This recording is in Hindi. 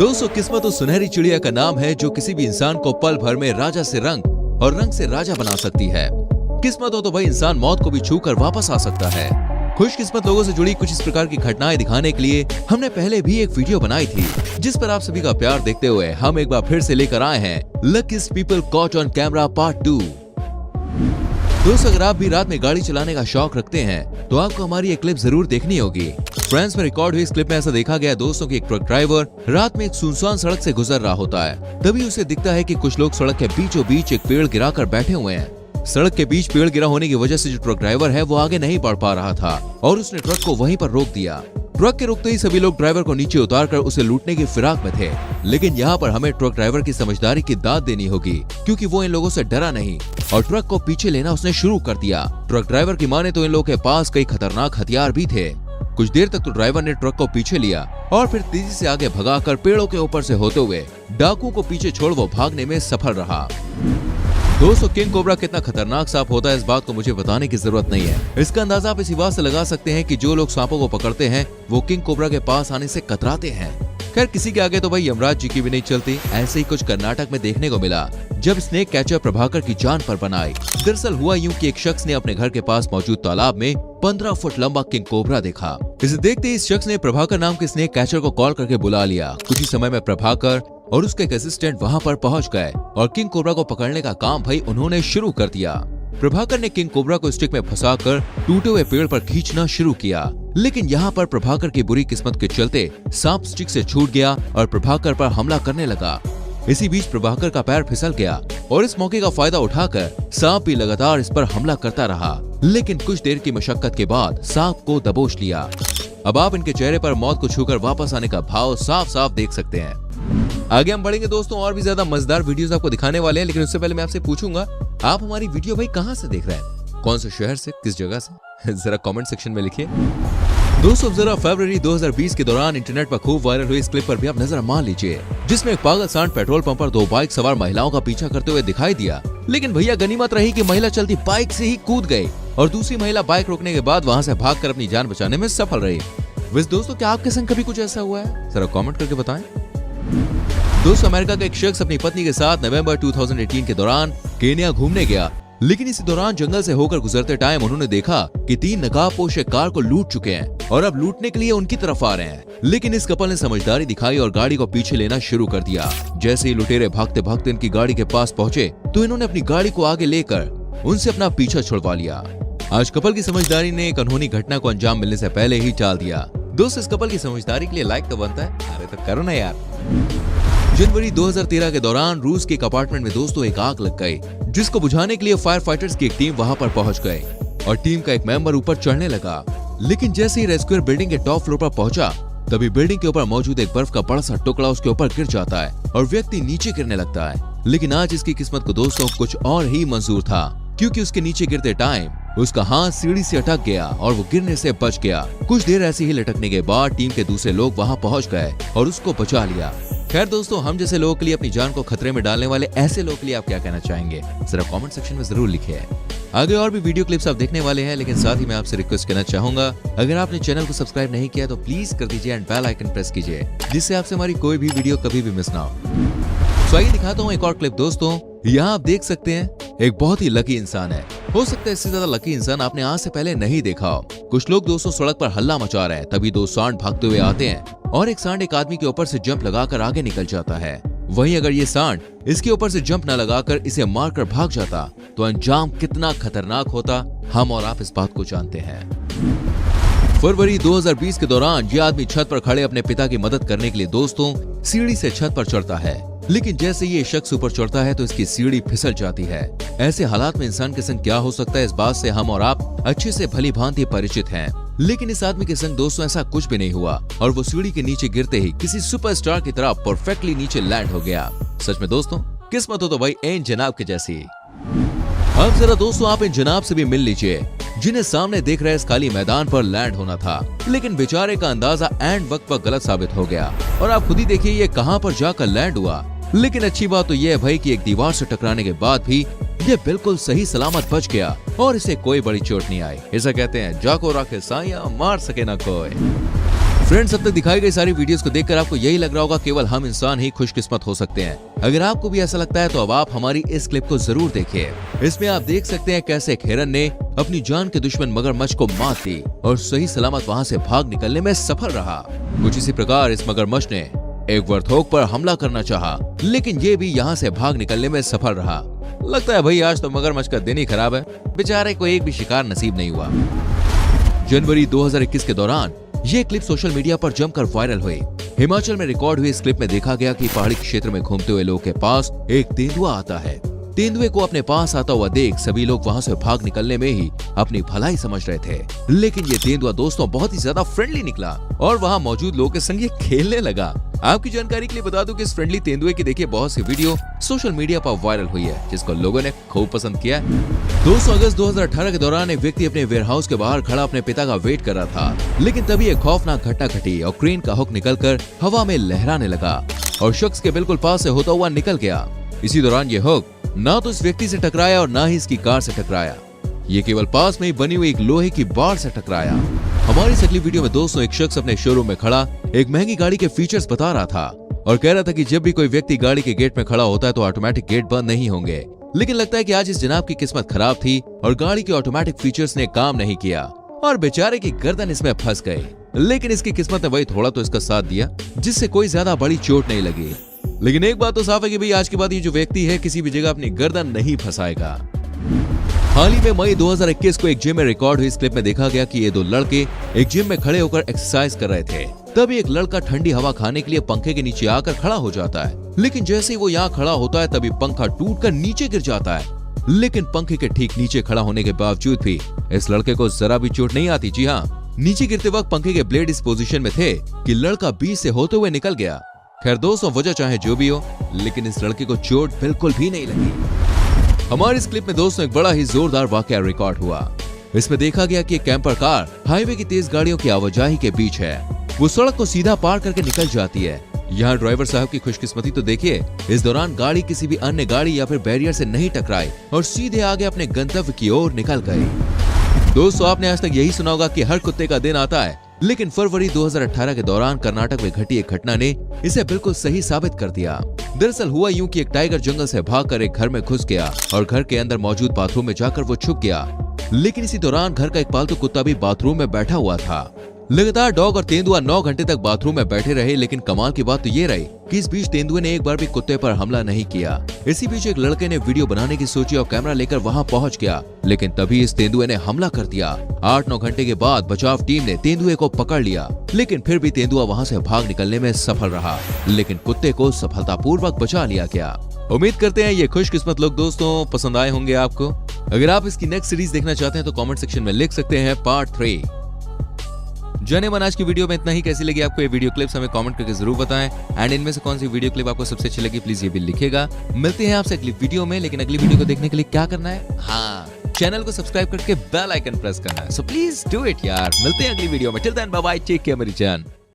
दोस्तों, किस्मत उस सुनहरी चिड़िया का नाम है जो किसी भी इंसान को पल भर में राजा से रंग और रंग से राजा बना सकती है। किस्मत हो तो भाई इंसान मौत को भी छू कर वापस आ सकता है। खुशकिस्मत लोगों से जुड़ी कुछ इस प्रकार की घटनाएं दिखाने के लिए हमने पहले भी एक वीडियो बनाई थी, जिस पर आप सभी का प्यार देखते हुए हम एक बार फिर से लेकर आए हैं luckiest people caught on camera part 2। दोस्तों, अगर आप भी रात में गाड़ी चलाने का शौक रखते हैं तो आपको हमारी एक क्लिप जरूर देखनी होगी। फ्रांस में रिकॉर्ड हुई इस क्लिप में ऐसा देखा गया दोस्तों कि एक ट्रक ड्राइवर रात में एक सुनसान सड़क से गुजर रहा होता है। तभी उसे दिखता है कि कुछ लोग सड़क के बीचों बीच एक पेड़ गिराकर बैठे हुए हैं। सड़क के बीच पेड़ गिरा होने की वजह से जो ट्रक ड्राइवर है वो आगे नहीं बढ़ पा रहा था और उसने ट्रक को वहीं पर रोक दिया। ट्रक के रुकते ही सभी लोग ड्राइवर को नीचे उतारकर उसे लूटने की फिराक में थे, लेकिन यहाँ पर हमें ट्रक ड्राइवर की समझदारी की दाद देनी होगी, क्योंकि वो इन लोगों से डरा नहीं और ट्रक को पीछे लेना उसने शुरू कर दिया। ट्रक ड्राइवर की माने तो इन लोगों के पास कई खतरनाक हथियार भी थे। कुछ देर तक तो ड्राइवर ने ट्रक को पीछे लिया और फिर तेजी से आगे भगाकर पेड़ों के ऊपर से होते हुए डाकुओं को पीछे छोड़ वो भागने में सफल रहा। दोस्तों, किंग कोबरा कितना खतरनाक सांप होता है इस बात को मुझे बताने की जरूरत नहीं है। इसका अंदाजा आप इसी बात से लगा सकते हैं कि जो लोग सांपों को पकड़ते हैं वो किंग कोबरा के पास आने से कतराते हैं। खैर, किसी के आगे तो भाई यमराज जी की भी नहीं चलती। ऐसे ही कुछ कर्नाटक में देखने को मिला जब स्नेक कैचर प्रभाकर की जान पर बनाई। दरअसल हुआ यूं कि एक शख्स ने अपने घर के पास मौजूद तालाब में 15 फुट लंबा किंग कोबरा देखा। इसे देखते ही इस शख्स ने प्रभाकर नाम के स्नेक कैचर को कॉल करके बुला लिया। कुछ ही समय में प्रभाकर और उसके एक असिस्टेंट वहां पर पहुंच गए और किंग कोबरा को पकड़ने का काम भाई उन्होंने शुरू कर दिया। प्रभाकर ने किंग कोबरा को स्टिक में फंसाकर टूटे हुए पेड़ पर खींचना शुरू किया, लेकिन यहाँ पर प्रभाकर की बुरी किस्मत के चलते सांप स्टिक से छूट गया और प्रभाकर पर हमला करने लगा। इसी बीच प्रभाकर का पैर फिसल गया और इस मौके का फायदा उठाकर सांप भी लगातार इस पर हमला करता रहा, लेकिन कुछ देर की मशक्कत के बाद सांप को दबोच लिया। अब आप इनके चेहरे पर मौत को छूकर वापस आने का भाव साफ साफ देख सकते हैं। आगे हम बढ़ेंगे दोस्तों, और भी ज्यादा मजेदार वीडियोस आपको दिखाने वाले हैं, लेकिन उससे पहले मैं आपसे पूछूंगा आप हमारी वीडियो भाई कहां से देख रहे हैं, कौन से शहर से, किस जगह से, जरा कमेंट सेक्शन में लिखिए। दोस्तों, जरा फरवरी 2020 के दौरान इंटरनेट पर खूब वायरल हुई इस क्लिप पर भी आप नजर मार लीजिए, जिसमें एक पागल सांड पेट्रोल पंप पर 2 बाइक सवार महिलाओं का पीछा करते हुए दिखाई दिया। लेकिन भैया गनीमत रही कि महिला चलती बाइक से ही कूद गई और दूसरी महिला बाइक रोकने के बाद वहां से भागकर अपनी जान बचाने में सफल रही। वैसे दोस्तों, क्या आपके संग कभी कुछ ऐसा हुआ है? जरा कमेंट करके बताएं। दोस्तों, अमेरिका का एक शख्स अपनी पत्नी के साथ नवंबर 2018 के दौरान केन्या घूमने गया, लेकिन इसी दौरान जंगल से होकर गुजरते टाइम उन्होंने देखा कि 3 नकाबपोश एक कार को लूट चुके हैं और अब लूटने के लिए उनकी तरफ आ रहे हैं। लेकिन इस कपल ने समझदारी दिखाई और गाड़ी को पीछे लेना शुरू कर दिया। जैसे ही लुटेरे भागते भागते इनकी गाड़ी के पास पहुंचे तो इन्होंने अपनी गाड़ी को आगे लेकर उनसे अपना पीछा छुड़वा लिया। आज कपल की समझदारी ने एक अनहोनी घटना को अंजाम मिलने से पहले ही टाल दिया। दोस्तों, इस कपल की समझदारी के लिए लाइक तो बनता है, अरे तो करो ना यार। जनवरी 2013 के दौरान रूस के एक अपार्टमेंट में दोस्तों एक आग लग गई, जिसको बुझाने के लिए फायर फाइटर्स की एक टीम वहां पर पहुंच गई और टीम का एक मेंबर ऊपर चढ़ने लगा। लेकिन जैसे ही रेस्क्यूअर बिल्डिंग के टॉप फ्लोर पर पहुंचा तभी बिल्डिंग के ऊपर मौजूद एक बर्फ का बड़ा सा टुकड़ा उसके ऊपर गिर जाता है और व्यक्ति नीचे गिरने लगता है। लेकिन आज इसकी किस्मत को दोस्तों कुछ और ही मंजूर था, क्योंकि उसके नीचे गिरते टाइम उसका हाथ सीढ़ी से अटक गया और वो गिरने से बच गया। कुछ देर ऐसे ही लटकने के बाद टीम के दूसरे लोग वहां पहुंच गए और उसको बचा लिया। खैर दोस्तों, हम जैसे लोगों के लिए अपनी जान को खतरे में डालने वाले ऐसे लोगों के लिए आप क्या कहना चाहेंगे, जरा कमेंट सेक्शन में जरूर लिखिए। आगे और भी वीडियो क्लिप्स आप देखने वाले हैं, लेकिन साथ ही मैं आपसे रिक्वेस्ट करना चाहूंगा, अगर आपने चैनल को सब्सक्राइब नहीं किया तो प्लीज कर दीजिए एंड बेल आइकन प्रेस कीजिए, जिससे आपसे हमारी कोई भी वीडियो कभी भी मिस ना हो। आइए दिखाता हूँ एक और क्लिप। दोस्तों, यहाँ आप देख सकते हैं एक बहुत ही लकी इंसान है। हो सकता है इससे ज्यादा लकी इंसान आपने आज से पहले नहीं देखा हो। कुछ लोग दोस्तों सड़क पर हल्ला मचा रहे हैं, तभी 2 सांड भागते हुए आते हैं और एक सांड एक आदमी के ऊपर से जंप लगाकर आगे निकल जाता है। वहीं अगर ये सांड इसके ऊपर से जंप न लगाकर इसे मारकर भाग जाता तो अंजाम कितना खतरनाक होता, हम और आप इस बात को जानते हैं। फरवरी 2020 के दौरान ये आदमी छत पर खड़े अपने पिता की मदद करने के लिए दोस्तों सीढ़ी से छत पर चढ़ता है, लेकिन जैसे ये शख्स ऊपर चढ़ता है तो इसकी सीढ़ी फिसल जाती है। ऐसे हालात में इंसान के संग क्या हो सकता है, इस बात से हम और आप अच्छे से भली भांति परिचित हैं। लेकिन इस आदमी के संग दोस्तों ऐसा कुछ भी नहीं हुआ और वो सीढ़ी के नीचे गिरते ही किसी सुपरस्टार की तरह परफेक्टली नीचे लैंड हो गया। सच में दोस्तों, किस्मत हो तो भाई इन जनाब के जैसी। अब जरा दोस्तों आप इन जनाब से भी मिल लीजिए, जिन्हें सामने देख रहे इस खाली मैदान पर लैंड होना था, लेकिन बेचारे का अंदाजा एंड वक्त पर गलत साबित हो गया और आप खुद ही देखिए ये कहां पर जाकर लैंड हुआ। लेकिन अच्छी बात तो यह है भाई कि एक दीवार से टकराने के बाद भी ये बिल्कुल सही सलामत बच गया और इसे कोई बड़ी चोट नहीं आई। इसे कहते हैं जाको राखे साया मार सके ना कोई। फ्रेंड्स, अब तक दिखाई गई सारी वीडियोस को देखकर आपको यही लग रहा होगा केवल हम इंसान ही खुशकिस्मत हो सकते हैं। अगर आपको भी ऐसा लगता है तो अब आप हमारी इस क्लिप को जरूर देखिए। इसमें आप देख सकते हैं कैसे एक हिरन ने अपनी जान के दुश्मन मगरमच्छ को मात दी और सही सलामत वहां से भाग निकलने में सफल रहा। कुछ इसी प्रकार इस मगरमच्छ ने एक वर्तोक पर हमला करना चाहा, लेकिन ये भी यहाँ से भाग निकलने में सफल रहा। लगता है भाई आज तो मगरमच्छ का दिन ही खराब है, बेचारे को एक भी शिकार नसीब नहीं हुआ। जनवरी 2021 के दौरान ये क्लिप सोशल मीडिया पर जमकर वायरल हुई। हिमाचल में रिकॉर्ड हुई इस क्लिप में देखा गया कि पहाड़ी क्षेत्र में घूमते हुए लोगों के पास एक तेंदुआ आता है। तेंदुए को अपने पास आता हुआ देख सभी लोग वहां से भाग निकलने में ही अपनी भलाई समझ रहे थे, लेकिन ये तेंदुआ दोस्तों बहुत ही ज्यादा फ्रेंडली निकला और वहां मौजूद लोगों के संग ये खेलने लगा। आपकी जानकारी के लिए बता दूं कि इस फ्रेंडली तेंदुए की देखिए बहुत सी वीडियो सोशल मीडिया पर वायरल हुई है, जिसको लोगों ने खूब पसंद किया है। 2 अगस्त 2018 के दौरान एक व्यक्ति अपने वेयरहाउस के बाहर खड़ा अपने पिता का वेट कर रहा था, लेकिन तभी एक खौफनाक घटना घटी और क्रेन का हुक निकलकर हवा में लहराने लगा और शख्स के बिल्कुल पास से होता हुआ निकल गया। इसी दौरान ये हुक ना तो इस व्यक्ति से टकराया और ना ही इसकी कार से टकराया, ये केवल पास में ही बनी हुई एक लोहे की बाड़ से टकराया। हमारी इस अगली वीडियो में दोस्तों एक शख्स अपने शोरूम में खड़ा एक महंगी गाड़ी के फीचर्स बता रहा था और कह रहा था कि जब भी कोई व्यक्ति गाड़ी के गेट में खड़ा होता है तो ऑटोमेटिक गेट बंद नहीं होंगे, लेकिन लगता है कि आज इस जनाब की किस्मत खराब थी और गाड़ी के ऑटोमेटिक फीचर्स ने काम नहीं किया और बेचारे की गर्दन इसमें फंस गई। लेकिन इसकी किस्मत ने वही थोड़ा तो इसका साथ दिया, जिससे कोई ज्यादा बड़ी चोट नहीं लगी। लेकिन एक बात तो साफ है कि भाई आज के बाद ये जो व्यक्ति है किसी भी जगह अपनी गर्दन नहीं फंसाएगा। हाल ही में मई 2021 को एक जिम में रिकॉर्ड हुई इस क्लिप में देखा गया कि ये दो लड़के एक जिम में खड़े होकर एक्सरसाइज कर रहे थे। तभी एक लड़का ठंडी हवा खाने के लिए पंखे के नीचे आकर खड़ा हो जाता है, लेकिन जैसे ही वो यहाँ खड़ा होता है तभी पंखा टूटकर नीचे गिर जाता है। लेकिन पंखे के ठीक नीचे खड़ा होने के बावजूद भी इस लड़के को जरा भी चोट नहीं आती। जी हाँ, नीचे गिरते वक्त पंखे के ब्लेड इस पोजीशन में थे कि लड़का बीच से होते हुए निकल गया। खैर दोस्तों, वजह चाहे जो भी हो, लेकिन इस लड़के को चोट बिल्कुल भी नहीं लगी। हमारी इस क्लिप में दोस्तों एक बड़ा ही जोरदार वाकया रिकॉर्ड हुआ। इसमें देखा गया कि एक कैंपर कार हाईवे की तेज गाड़ियों की आवाजाही के बीच है। वो सड़क को सीधा पार करके निकल जाती है। यहाँ ड्राइवर साहब की खुशकिस्मती तो देखिए, इस दौरान गाड़ी किसी भी अन्य गाड़ी या फिर बैरियर से नहीं टकराई और सीधे आगे अपने गंतव्य की ओर निकल गई। दोस्तों, आपने आज तक यही सुना होगा कि हर कुत्ते का दिन आता है, लेकिन फरवरी 2018 के दौरान कर्नाटक में घटी एक घटना ने इसे बिल्कुल सही साबित कर दिया। दरअसल हुआ यूं कि एक टाइगर जंगल से भागकर एक घर में घुस गया और घर के अंदर मौजूद बाथरूम में जाकर वो छुप गया। लेकिन इसी दौरान घर का एक पालतू कुत्ता भी बाथरूम में बैठा हुआ था। लगातार डॉग और तेंदुआ 9 घंटे तक बाथरूम में बैठे रहे, लेकिन कमाल की बात तो ये रही कि इस बीच तेंदुए ने एक बार भी कुत्ते पर हमला नहीं किया। इसी बीच एक लड़के ने वीडियो बनाने की सोची और कैमरा लेकर वहां पहुंच गया, लेकिन तभी इस तेंदुए ने हमला कर दिया। 8-9 घंटे के बाद बचाव टीम ने तेंदुए को पकड़ लिया, लेकिन फिर भी तेंदुआ वहां से भाग निकलने में सफल रहा, लेकिन कुत्ते को सफलतापूर्वक बचा लिया गया। उम्मीद करते हैं ये खुशकिस्मत लोग दोस्तों पसंद आए होंगे आपको। अगर आप इसकी नेक्स्ट सीरीज देखना चाहते हैं तो कमेंट सेक्शन में लिख सकते हैं पार्ट 3। जाने मन आज की वीडियो में इतना ही। कैसी लगी आपको ये वीडियो क्लिप्स हमें कमेंट करके जरूर बताएं एंड इनमें से कौन सी वीडियो क्लिप आपको सबसे अच्छी लगी प्लीज ये भी लिखेगा। मिलते हैं आपसे अगली वीडियो में, लेकिन अगली वीडियो को देखने के लिए क्या करना है, हाँ, चैनल को सब्सक्राइब करके बेल आइकन प्रेस करना है। सो प्लीज डू इट यार। मिलते हैं अगली वीडियो में। Till then bye bye, take care मेरी जान।